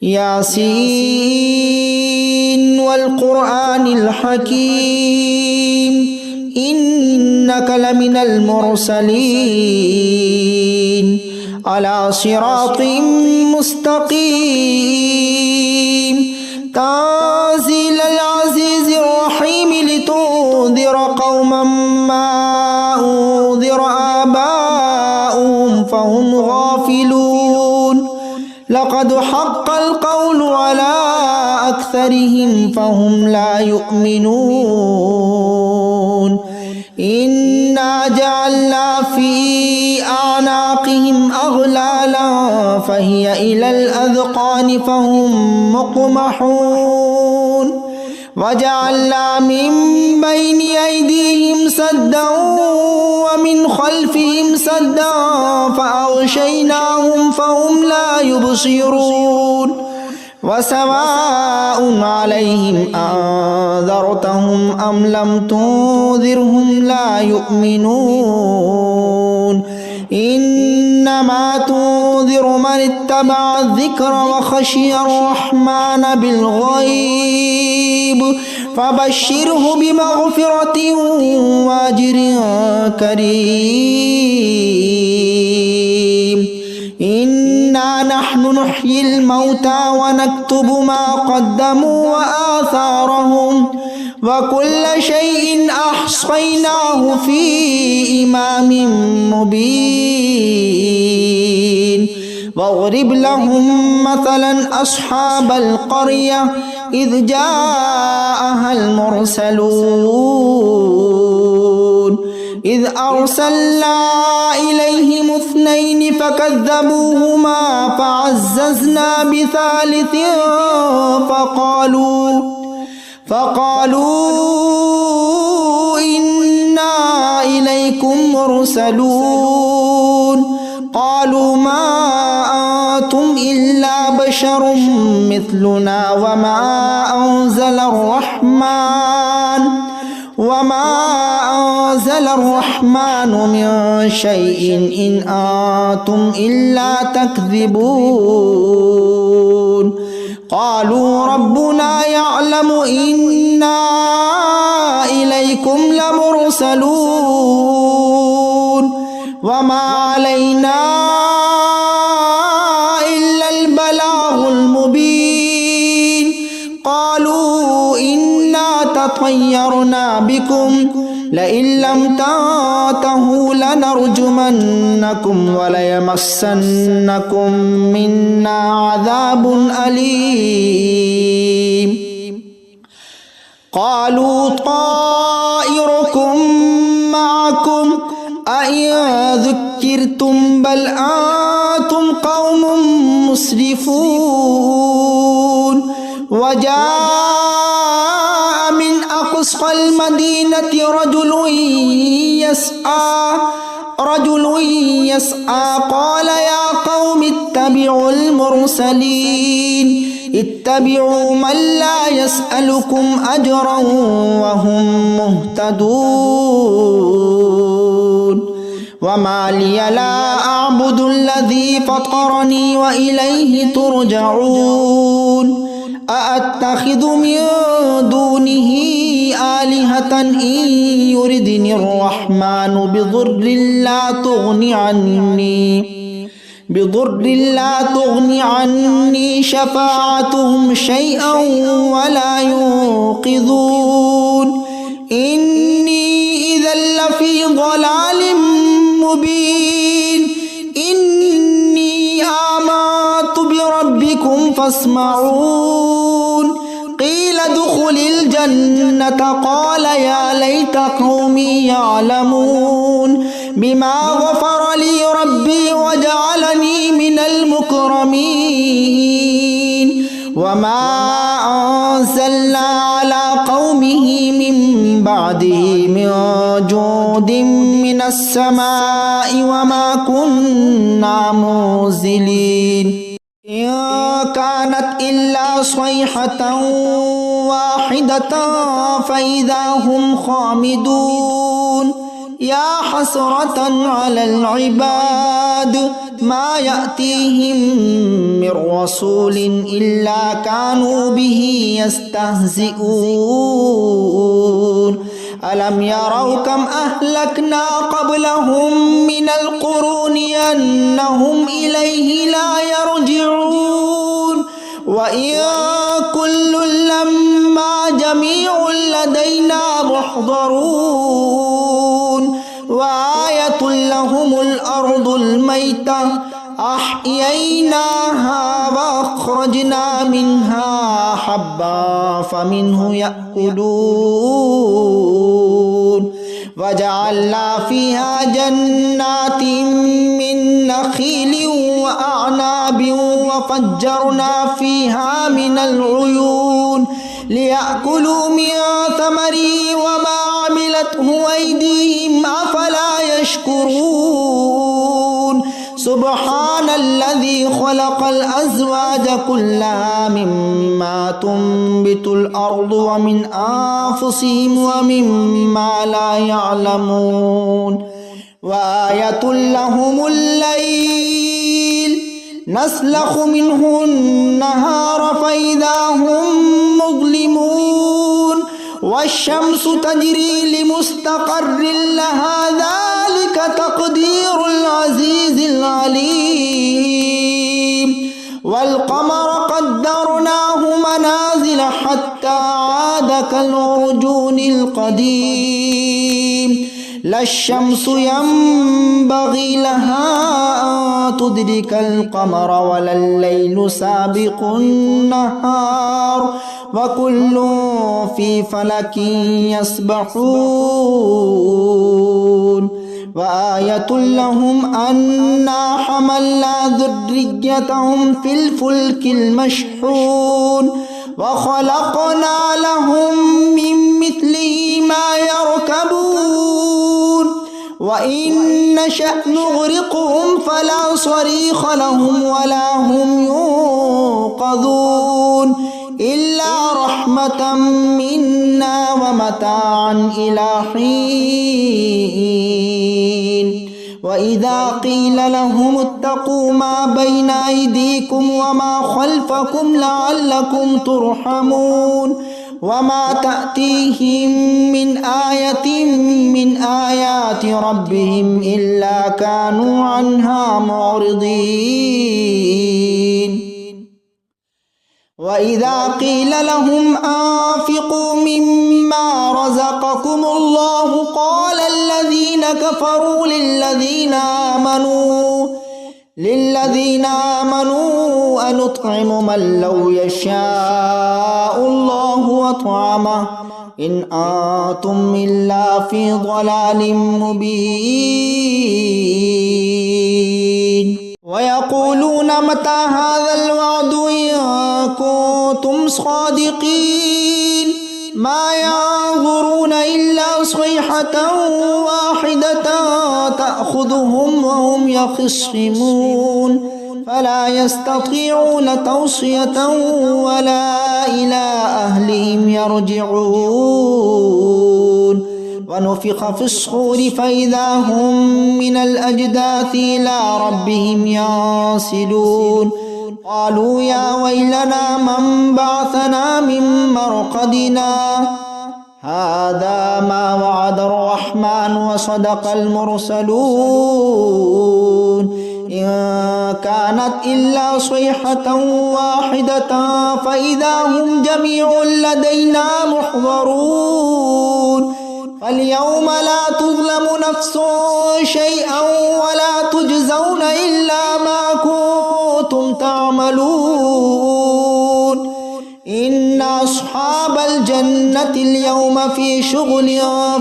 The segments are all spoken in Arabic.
ياسين والقرآن الحكيم إنك لمن المرسلين على صراط مستقيم تنزيل العزيز الرحيم لتنذر قوما ما أنذر آباؤهم فهم غافلون لقد حق القول على أكثرهم فهم لا يؤمنون إنا جعلنا في أعناقهم أغلالا فهي إلى الأذقان فهم مقمحون وجعلنا من بين أيديهم سدا ومن خلفهم سدا فأغشيناهم فهم لا يبصرون وسواء عليهم أنذرتهم أم لم تنذرهم لا يؤمنون إنما تنذر من اتبع الذكر وخشي الرحمن بالغيب فبشره بمغفرة وأجر كريم إنا نحن نحيي الموتى ونكتب ما قدموا وآثارهم وكل شيء أحصيناه في إمام مبين واضرب لهم مثلا أصحاب القرية إذ جاءها المرسلون إذ أرسلنا إليهم 2 فكذبوهما فعززنا بثالث فقالوا إنا إليكم مرسلون قالوا ما أنتم إلا بشر مثلنا وما أنزل الرحمن من شيء إن أنتم إلا تكذبون قالوا ربنا يعلم إنا إليكم لمرسلون وما علينا إلا البلاغ المبين قالوا إنا تطيرنا بكم لئن لم تنتهوا لنرجمنكم وليمسنكم منا عذاب أليم قالوا طائركم معكم أئن ذكرتم بل أنتم قوم مسرفون وجاء من أقصى المدينة رجل يسعى قال يا قوم اتبعوا المرسلين اتبعوا من لا يسألكم أجرا وهم مهتدون وما لي لا أعبد الذي فطرني وإليه ترجعون أأتخذ من دونه آلهة إن يردني الرحمن بضر لا تغني عني شفاعتهم شيئا ولا ينقذون إني إذا لفي ضلال مبين إني آمنت بربكم فاسمعون قيل ادخل الجنة قال يا ليت قومي يعلمون بما غفر لي ربي وجعلني من المكرمين وما أنزلنا على قومه من بعده من جود من السماء وما كنا منزلين إن كانت إلا صيحة واحدة فإذا هم خامدون يا حسرة على العباد ما يأتيهم من رسول إلا كانوا به يستهزئون ألم يروا كم أهلكنا قبلهم من القرون أنهم إليه لا يرجعون وإن كل لما جميع لدينا محضرون وآية لهم الأرض الميتة أحييناها وأخرجنا منها حبا فمنه يأكلون وجعلنا فيها جنات من نخيل وأعناب وفجرنا فيها من العيون ليأكلوا من ثمره وما عملته أيديهم أفلا يشكرون سبحان الذي خلق الأزواج كلها مما تنبت الأرض ومن أنفسهم ومما لا يعلمون وآية لهم الليل نسلخ منه النهار فإذا هم مظلمون والشمس تجري لمستقر لها ذلك تقدير العزيز العليم والقمر قدرناه منازل حتى عاد كالعرجون القديم لا الشمس ينبغي لها أن تدرك القمر ولا الليل سابق النهار وكل في فلك يسبحون وآية لهم أنا حملنا ذريتهم في الفلك المشحون وخلقنا لهم من مثله ما يركبون وإن نشأ نغرقهم فلا صريخ لهم ولا هم ينقذون إلا رحمة منا ومتاعا إلى حين وإذا قيل لهم اتقوا ما بين أيديكم وما خلفكم لعلكم ترحمون وما تأتيهم من آية من آيات ربهم إلا كانوا عنها معرضين وإذا قيل لهم أنفقوا مما رزقكم الله قال الذين كفروا للذين آمنوا أنطعم من لو يشاء الله أطعمه إن أنتم إلا في ضلال مبين ويقولون متى هذا الوعد إن كنتم صادقين ما ينظرون إلا صيحة واحدة تأخذهم وهم يخصمون فلا يستطيعون توصية ولا إلى أهلهم يرجعون ونفخ في الصور فإذا هم من الأجداث إلى ربهم ينسلون قالوا يا ويلنا من بعثنا من مرقدنا هذا ما وعد الرحمن وصدق المرسلون إن كانت إلا صيحة واحدة فإذا هم جميع لدينا محضرون فاليوم لا تظلم نفس شيئا ولا تجزون إلا ما كنتم تعملون إن أصحاب الجنة اليوم في شغل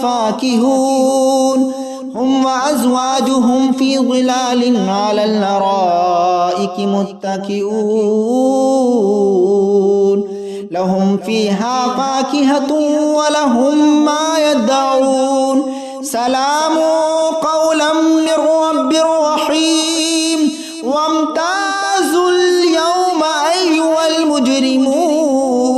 فاكهون هم وأزواجهم في ظلال على الأرائك متكئون لهم فيها فاكهة ولهم ما يدعون سلام قولا من رب رحيم وامتازوا اليوم أيها المجرمون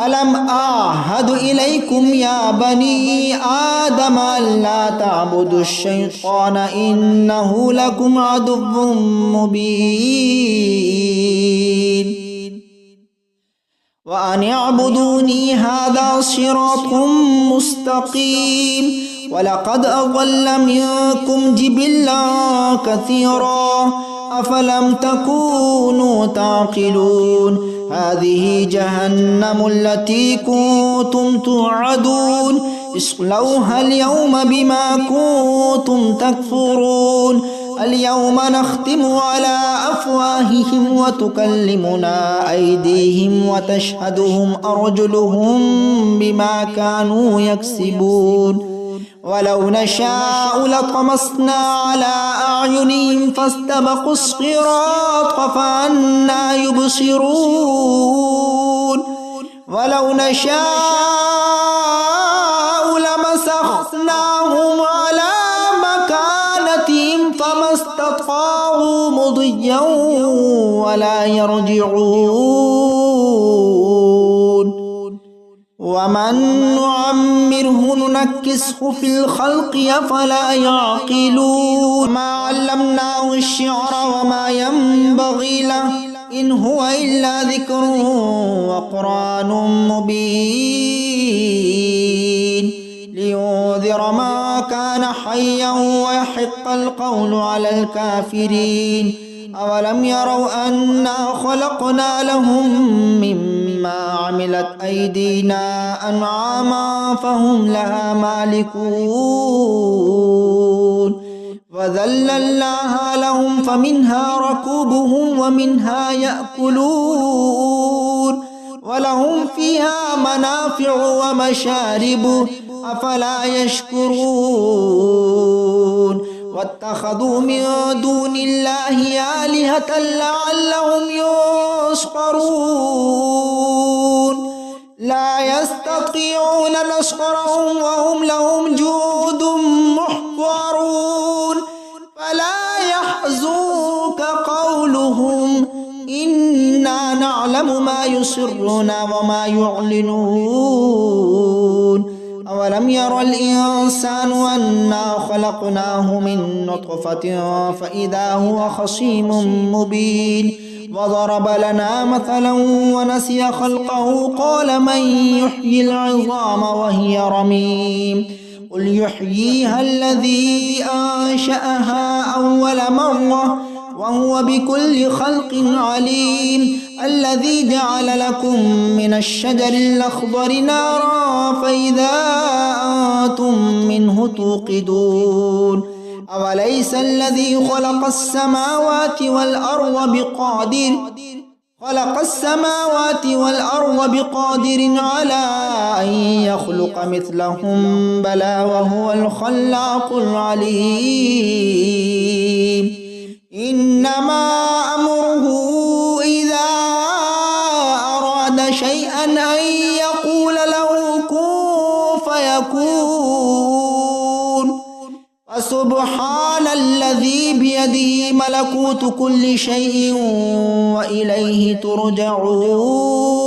ألم أعهد وعهد إليكم يا بني آدم ألا تعبدوا الشيطان إنه لكم عدو مبين وأن اعبدوني هذا صراط مستقيم ولقد أضل منكم جبلا كثيرا أفلم تكونوا تعقلون هذه جهنم التي كنتم توعدون اصلوها اليوم بما كنتم تكفرون اليوم نختم على أفواههم وتكلمنا أيديهم وتشهدهم أرجلهم بما كانوا يكسبون ولو نشاء لطمسنا على أعينهم فاستبقوا الصراط فأنى يبصرون ولو نشاء لمسخناهم على مكانتهم فما استطاعوا مضيا ولا يرجعون ومن نعمره ننكسه في الخلق أفلا يعقلون ما علمناه الشعر وما ينبغي له إن هو إلا ذكر وقرآن مبين لينذر ما كان حيا ويحق القول على الكافرين أولم يروا أنا خلقنا لهم مما عملت أيدينا أنعاما فهم لها مالكون وذللناها لهم فمنها ركوبهم ومنها يأكلون ولهم فيها منافع ومشارب أفلا يشكرون واتخذوا من دون الله آلهة لعلهم ينصرون لا يستطيعون نصرهم وهم لهم جند محضرون فلا يحزنك قولهم إنا نعلم ما يسرون وما يعلنون أولم ير الإنسان أنا خلقناه من نطفة فإذا هو خصيم مبين وضرب لنا مثلا ونسي خلقه قال من يحيي العظام وهي رميم قل يحييها الذي أنشأها أول مرة وهو بكل خلق عليم الذي جعل لكم من الشجر الأخضر نارا فإذا أنتم منه توقدون أوليس الذي خلق السماوات والأرض بقادر على أن يخلق مثلهم بلى وهو الخلاق العليم إنما أمره إذا أراد شيئا أن يقول له كن فيكون فسبحان الذي بيده ملكوت كل شيء وإليه ترجعون